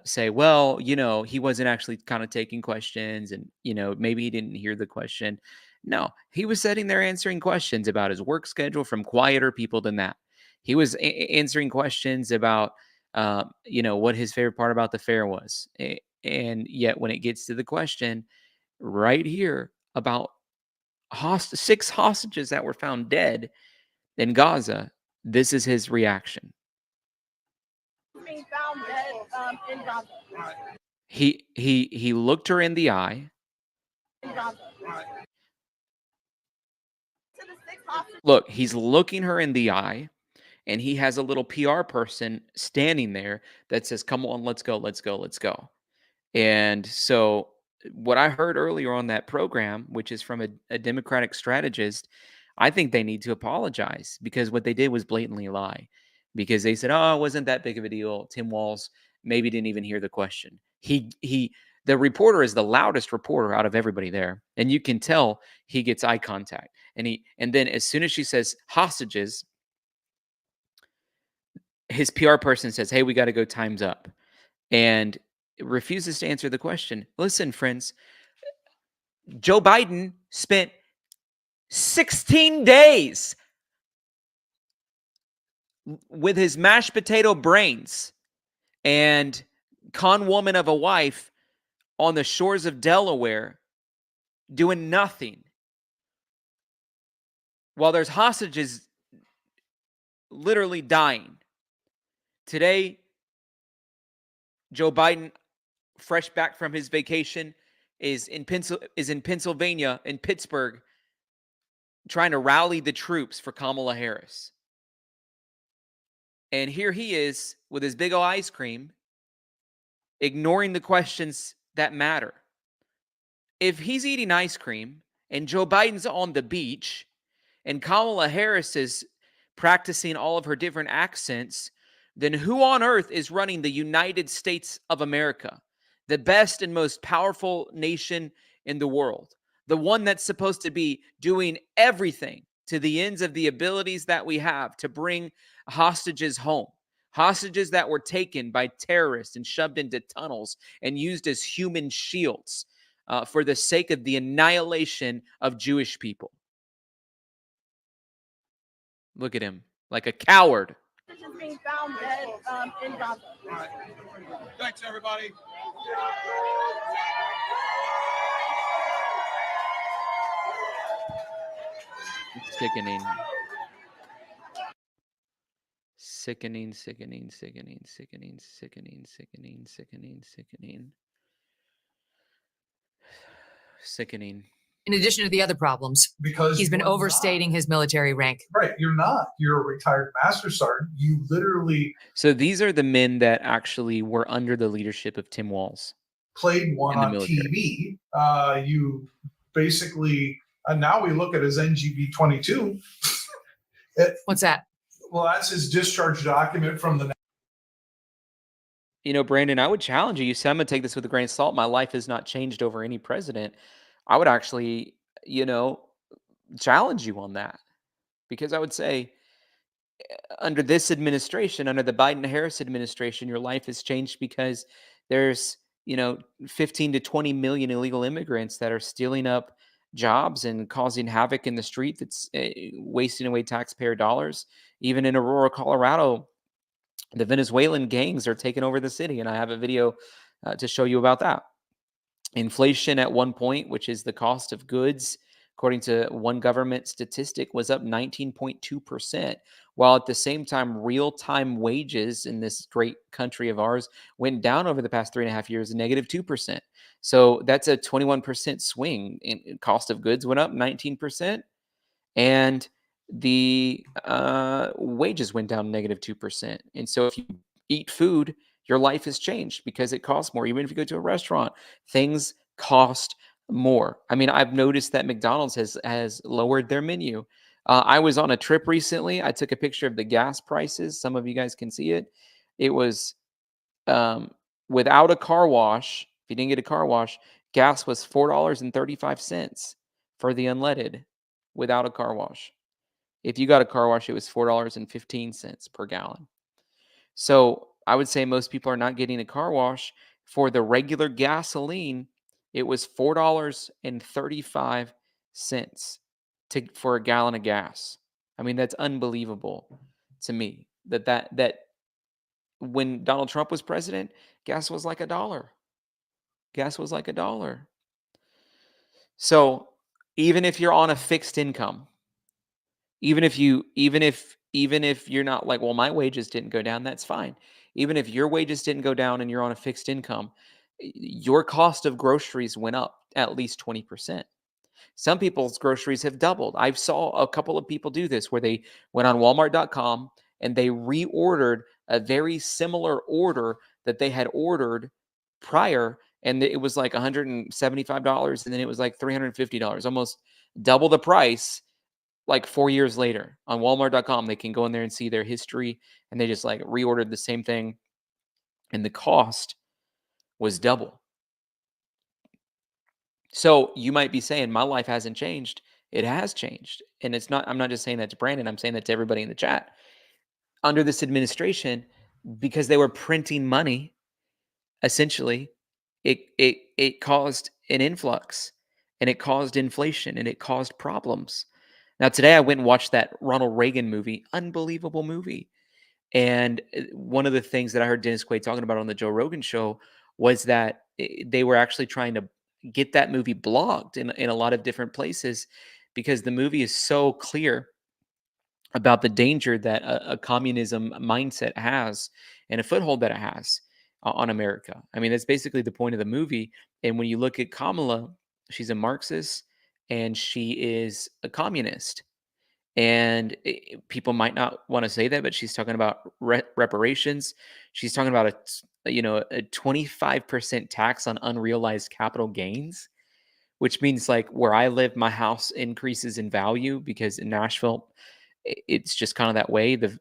say, well, he wasn't actually kind of taking questions, and maybe he didn't hear the question. No, he was sitting there answering questions about his work schedule from quieter people than that. He was answering questions about what his favorite part about the fair was. And yet when it gets to the question right here about 6 hostages that were found dead in Gaza, this is his reaction. Being found dead in Gaza. He looked her in the eye. In Gaza. Look, he's looking her in the eye, and he has a little PR person standing there that says, "Come on, let's go, let's go, let's go." And so what I heard earlier on that program, which is from a Democratic strategist, I think they need to apologize, because what they did was blatantly lie, because they said, "Oh, it wasn't that big of a deal. Tim Walz maybe didn't even hear the question." The reporter is the loudest reporter out of everybody there, and you can tell he gets eye contact. And then as soon as she says hostages, his PR person says, "Hey, we got to go. Time's up," and refuses to answer the question. Listen, friends, Joe Biden spent 16 days with his mashed potato brains and con woman of a wife on the shores of Delaware doing nothing while there's hostages literally dying. Today, Joe Biden, fresh back from his vacation, is in Pennsylvania, in Pittsburgh, trying to rally the troops for Kamala Harris. And here he is with his big ol' ice cream, ignoring the questions that matter. If he's eating ice cream and Joe Biden's on the beach and Kamala Harris is practicing all of her different accents, then who on earth is running the United States of America, the best and most powerful nation in the world, the one that's supposed to be doing everything to the ends of the abilities that we have to bring hostages home, hostages that were taken by terrorists and shoved into tunnels and used as human shields for the sake of the annihilation of Jewish people. Look at him, like a coward. Being found dead in Gaza. All right. Thanks, everybody. It's sickening. Sickening. Sickening. In addition to the other problems, because he's been overstating his military rank. Right, you're not. You're a retired master sergeant. You literally So these are the men that actually were under the leadership of Tim Walz. Played one on military. TV. You basically, now we look at his NGB 22. What's that? Well, that's his discharge document from the. Brandon, I would challenge you. You said I'm going to take this with a grain of salt. My life has not changed over any president. I would actually, challenge you on that, because I would say under this administration, under the Biden-Harris administration, your life has changed because there's, 15 to 20 million illegal immigrants that are stealing up jobs and causing havoc in the street that's wasting away taxpayer dollars. Even in Aurora, Colorado, the Venezuelan gangs are taking over the city, and I have a video to show you about that. Inflation at one point, which is the cost of goods, according to one government statistic, was up 19.2%, while at the same time, real-time wages in this great country of ours went down over the past 3.5 years, -2%. So that's a 21% swing. In cost of goods went up 19%, and the wages went down -2%. And so if you eat food, your life has changed because it costs more. Even if you go to a restaurant, things cost more. I mean, I've noticed that McDonald's has lowered their menu. I was on a trip recently. I took a picture of the gas prices. Some of you guys can see it. It was um, without a car wash. If you didn't get a car wash, gas was $4.35 for the unleaded without a car wash. If you got a car wash, it was $4.15 per gallon. So I would say most people are not getting a car wash. For the regular gasoline, it was $4.35 for a gallon of gas. I mean, that's unbelievable to me. That when Donald Trump was president, gas was like $1. Gas was like $1. So even if you're on a fixed income, even if you're not like, well, my wages didn't go down, that's fine. Even if your wages didn't go down and you're on a fixed income, your cost of groceries went up at least 20%. Some people's groceries have doubled. I saw a couple of people do this where they went on walmart.com and they reordered a very similar order that they had ordered prior, and it was like $175, and then it was like $350, almost double the price. Like 4 years later on walmart.com, they can go in there and see their history, and they just like reordered the same thing, and the cost was double. So you might be saying, my life hasn't changed. It has changed. And I'm not just saying that to Brandon, I'm saying that to everybody in the chat. Under this administration, because they were printing money, essentially, it caused an influx, and it caused inflation, and it caused problems. Now, today I went and watched that Ronald Reagan movie, unbelievable movie. And one of the things that I heard Dennis Quaid talking about on the Joe Rogan show was that they were actually trying to get that movie blocked in a lot of different places because the movie is so clear about the danger that a communism mindset has and a foothold that it has on America. I mean, that's basically the point of the movie. And when you look at Kamala, she's a Marxist and she is a communist. And people might not want to say that, but she's talking about reparations. She's talking about a 25% tax on unrealized capital gains, which means like where I live, my house increases in value because in Nashville, it's just kind of that way. The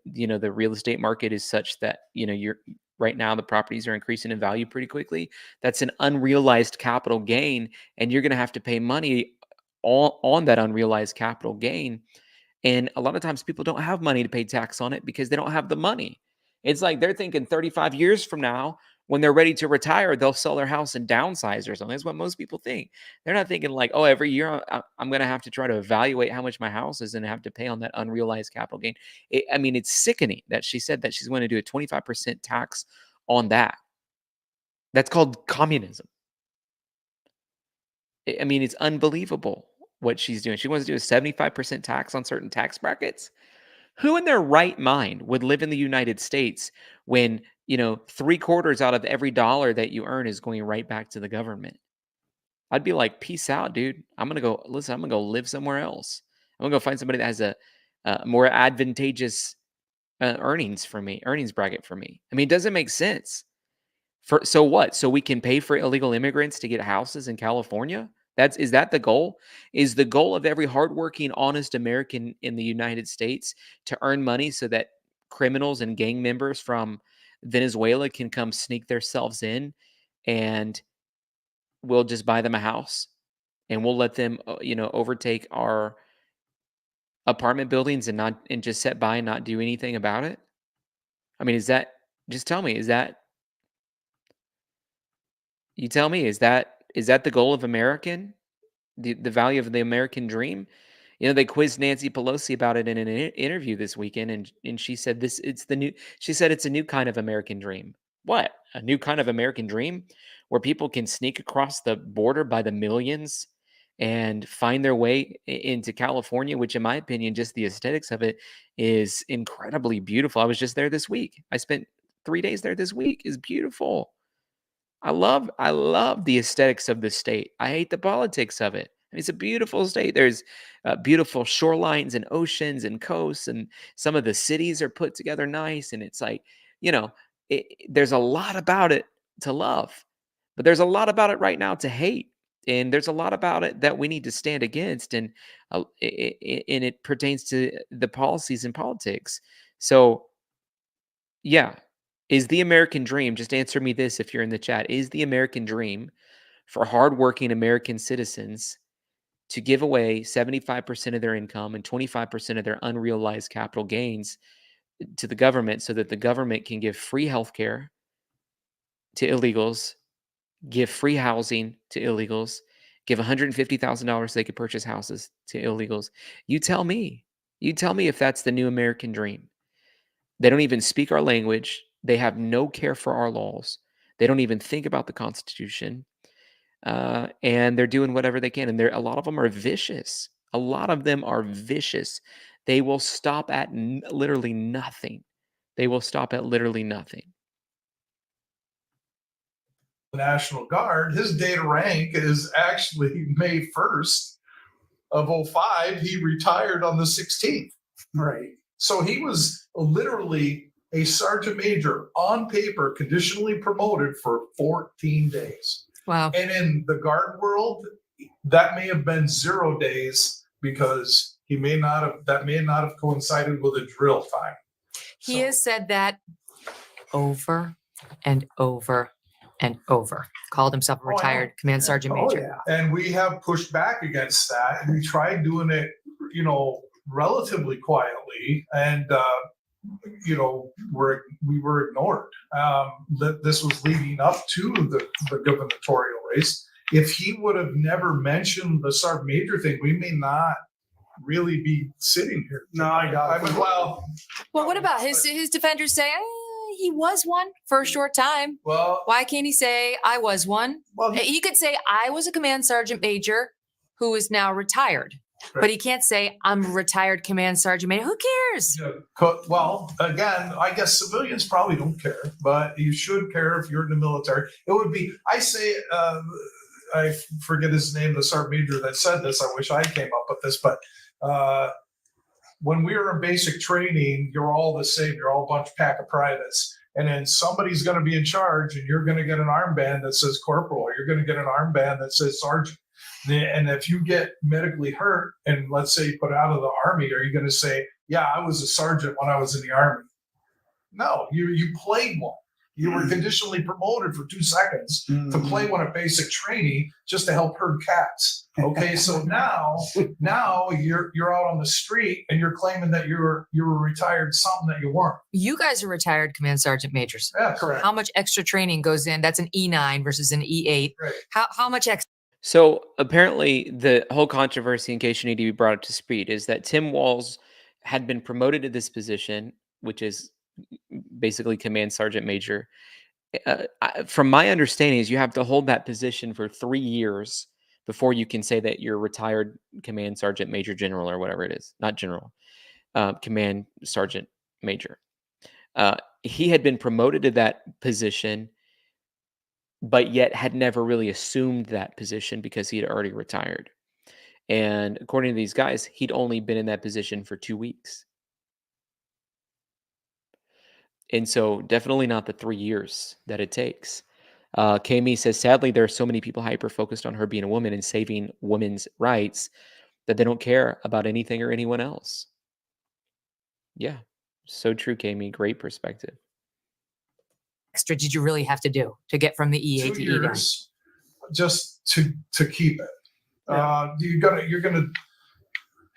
real estate market is such that you're right now the properties are increasing in value pretty quickly. That's an unrealized capital gain, and you're going to have to pay money on that unrealized capital gain. And a lot of times people don't have money to pay tax on it because they don't have the money. It's like they're thinking 35 years from now, when they're ready to retire, they'll sell their house and downsize or something. That's what most people think. They're not thinking like, oh, every year I'm going to have to try to evaluate how much my house is and have to pay on that unrealized capital gain. I mean, it's sickening that she said that she's going to do a 25% tax on that. That's called communism. I mean, it's unbelievable what she's doing. She wants to do a 75% tax on certain tax brackets. Who in their right mind would live in the United States when, 3/4 out of every dollar that you earn is going right back to the government? I'd be like, peace out, dude. I'm going to go live somewhere else. I'm going to go find somebody that has a more advantageous earnings bracket for me. I mean, it doesn't make sense. So what? So we can pay for illegal immigrants to get houses in California? Is that the goal? Is the goal of every hardworking, honest American in the United States to earn money so that criminals and gang members from Venezuela can come sneak themselves in, and we'll just buy them a house and we'll let them, overtake our apartment buildings and just sit by and not do anything about it? I mean, just tell me, you tell me, is that the goal of American? the value of the American dream. You know, they quizzed Nancy Pelosi about it in an interview this weekend, and she said she said it's a new kind of American dream. What? A new kind of American dream where people can sneak across the border by the millions and find their way into California, which in my opinion, just the aesthetics of it is incredibly beautiful. I was just there this week. I spent 3 days there this week. It's beautiful. I love the aesthetics of the state. I hate the politics of it. I mean, it's a beautiful state. There's beautiful shorelines and oceans and coasts, and some of the cities are put together nice. And it's like, you know, there's a lot about it to love, but there's a lot about it right now to hate, and there's a lot about it that we need to stand against. And it pertains to the policies and politics. So, yeah. Is the American dream, just answer me this if you're in the chat, is the American dream for hardworking American citizens to give away 75% of their income and 25% of their unrealized capital gains to the government so that the government can give free healthcare to illegals, give free housing to illegals, give $150,000 so they could purchase houses to illegals? You tell me. You tell me if that's the new American dream. They don't even speak our language. They have no care for our laws. They don't even think about the Constitution. And they're doing whatever they can. And a lot of them are vicious. A lot of them are vicious. They will stop at literally nothing. They will stop at literally nothing. The National Guard, his date of rank is actually May 1st of 05. He retired on the 16th. Right. So he was literally a sergeant major on paper, conditionally promoted for 14 days. Wow. And in the Guard world, that may have been 0 days because that may not have coincided with a drill time. He has said that over and over and over. Called himself a retired command sergeant major. Yeah. And we have pushed back against that. We tried doing it, relatively quietly, and we were ignored. This was leading up to the gubernatorial race. If he would have never mentioned the sergeant major thing, we may not really be sitting here. No, I got it. Well, what about his defenders say he was one for a short time? Well, why can't he say I was one? Well, he could say I was a command sergeant major who is now retired. Right. But he can't say I'm a retired command sergeant major. Who cares? Yeah. Well, again, I guess civilians probably don't care, but you should care if you're in the military. It would be, I say, I forget his name, the sergeant major that said this. I wish I came up with this, but when we were in basic training, you're all the same. You're all a bunch of pack of privates. And then somebody's going to be in charge, and you're going to get an armband that says corporal, or you're going to get an armband that says sergeant. And if you get medically hurt and let's say put out of the Army, are you going to say, yeah, I was a sergeant when I was in the Army? No, you played one. You were conditionally promoted for 2 seconds to play one at basic training just to help herd cats. Okay, so now you're out on the street and you're claiming that you were retired something that you weren't. You guys are retired command sergeant majors. Yeah, correct. How much extra training goes in? That's an E9 versus an E8. Right. How much extra? So apparently the whole controversy, in case you need to be brought up to speed, is that Tim Walz had been promoted to this position, which is basically command sergeant major. From my understanding is you have to hold that position for 3 years before you can say that you're retired command sergeant major general or whatever it is. Not general, command sergeant major. He had been promoted to that position, but yet had never really assumed that position because he had already retired. And according to these guys, he'd only been in that position for 2 weeks. And so definitely not the 3 years that it takes. Kami says, sadly, there are so many people hyper-focused on her being a woman and saving women's rights that they don't care about anything or anyone else. Yeah, so true, Kami. Great perspective. Extra did you really have to do to get from the E8 to E9? Just to keep it. Yeah.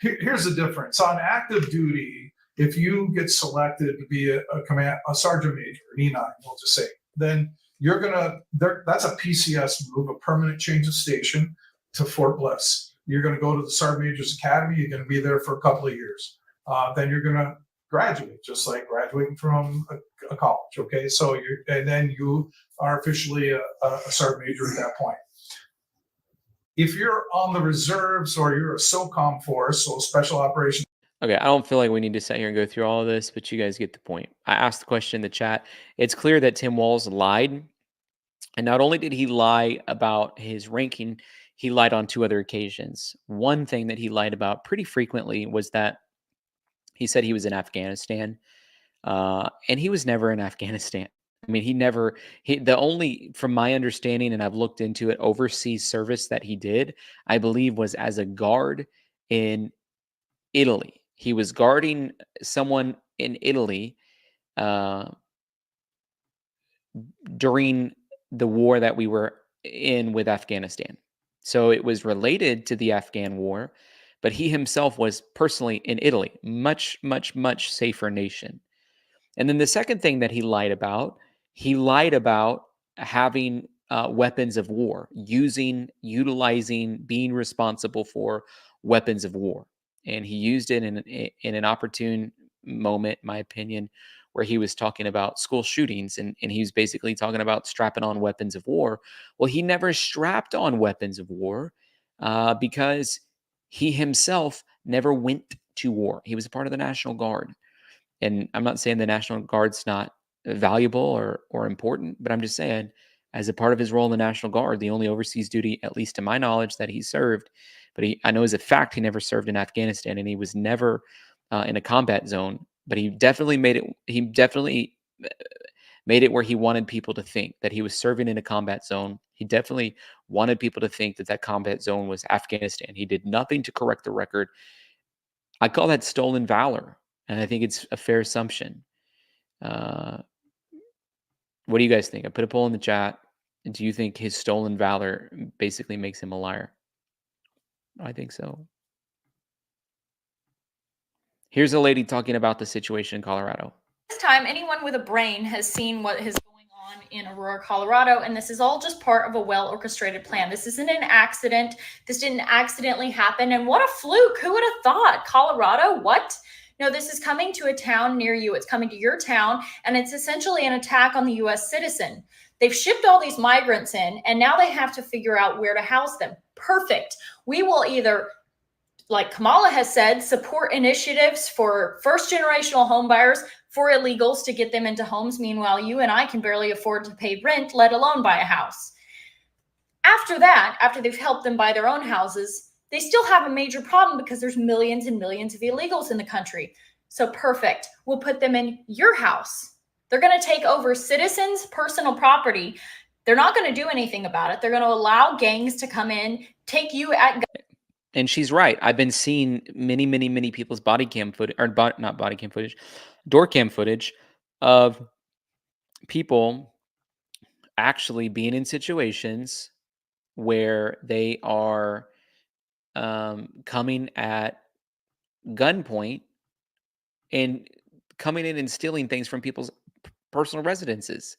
Here's the difference. On active duty, if you get selected to be a sergeant major, an E9, we'll just say, then that's a PCS move, a permanent change of station, to Fort Bliss. You're going to go to the Sergeant Major's Academy. You're going to be there for a couple of years. Then you're going to graduate, just like graduating from a college. Okay, so then you are officially a Sergeant Major at that point. If you're on the reserves or you're a SOCOM force, so special operations. Okay, I don't feel like we need to sit here and go through all of this, but you guys get the point. I asked the question in the chat. It's clear that Tim Walz lied. And not only did he lie about his ranking, he lied on 2 other occasions. One thing that he lied about pretty frequently was that he said he was in Afghanistan, and he was never in Afghanistan. I mean, the only, from my understanding, and I've looked into it, overseas service that he did, I believe, was as a guard in Italy. He was guarding someone in Italy during the war that we were in with Afghanistan. So it was related to the Afghan war, but he himself was personally in Italy, much, much, much safer nation. And then the second thing that he lied about having weapons of war, utilizing, being responsible for weapons of war. And he used it in an opportune moment, in my opinion, where he was talking about school shootings, and he was basically talking about strapping on weapons of war. Well, he never strapped on weapons of war because he himself never went to war. He was a part of the National Guard. And I'm not saying the National Guard's not valuable or important, but I'm just saying, as a part of his role in the National Guard, the only overseas duty, at least to my knowledge, that he served, but I know as a fact he never served in Afghanistan, and he was never in a combat zone. But he definitely made it. He definitely made it where he wanted people to think that he was serving in a combat zone. He definitely wanted people to think that that combat zone was Afghanistan. He did nothing to correct the record. I call that stolen valor, and I think it's a fair assumption. What do you guys think? I put a poll in the chat. Do you think his stolen valor basically makes him a liar? I think so. Here's a lady talking about the situation in Colorado. This time, anyone with a brain has seen what is going on in Aurora, Colorado, and this is all just part of a well-orchestrated plan. This isn't an accident. This didn't accidentally happen, and what a fluke. Who would have thought? Colorado? What? No, this is coming to a town near you. It's coming to your town, and it's essentially an attack on the U.S. citizen. They've shipped all these migrants in, and now they have to figure out where to house them. Perfect. We will either, like Kamala has said, support initiatives for first-generational homebuyers, for illegals to get them into homes. Meanwhile, you and I can barely afford to pay rent, let alone buy a house. After that, after they've helped them buy their own houses, they still have a major problem because there's millions and millions of illegals in the country. So perfect. We'll put them in your house. They're going to take over citizens' personal property. They're not going to do anything about it. They're going to allow gangs to come in, take you at. And she's right. I've been seeing many, many, many people's body cam footage, or not body cam footage, door cam footage of people actually being in situations where they are coming at gunpoint and coming in and stealing things from people's personal residences.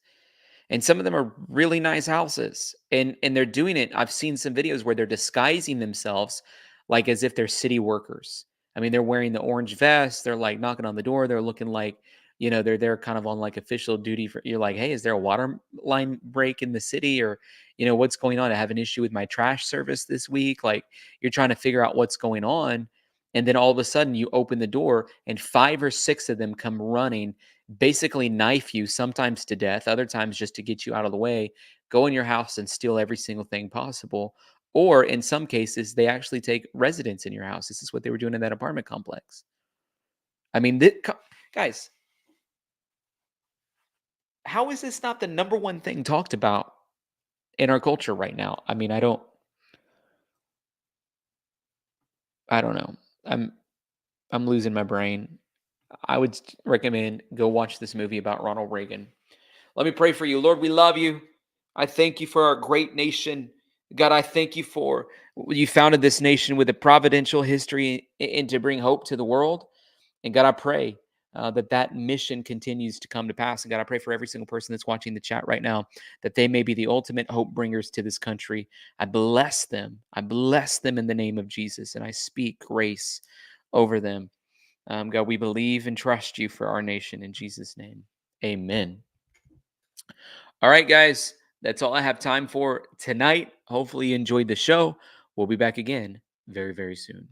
And some of them are really nice houses, and they're doing it. I've seen some videos where they're disguising themselves like as if they're city workers. I mean, they're wearing the orange vest. They're like knocking on the door. They're looking like, they're there kind of on like official duty for, you're like, hey, is there a water line break in the city? Or, what's going on? I have an issue with my trash service this week. Like, you're trying to figure out what's going on. And then all of a sudden you open the door and 5 or 6 of them come running, basically knife you, sometimes to death, other times just to get you out of the way, go in your house and steal every single thing possible. Or in some cases, they actually take residence in your house. This is what they were doing in that apartment complex. I mean, guys, how is this not the number one thing talked about in our culture right now? I mean, I don't know. I'm losing my brain. I would recommend go watch this movie about Ronald Reagan. Let me pray for you. Lord, we love you. I thank you for our great nation. God, I thank you for you founded this nation with a providential history and to bring hope to the world. And God, I pray that mission continues to come to pass. And God, I pray for every single person that's watching the chat right now, that they may be the ultimate hope bringers to this country. I bless them. I bless them in the name of Jesus, and I speak grace over them. God, we believe and trust you for our nation in Jesus' name. Amen. All right, guys, that's all I have time for tonight. Hopefully you enjoyed the show. We'll be back again very, very soon.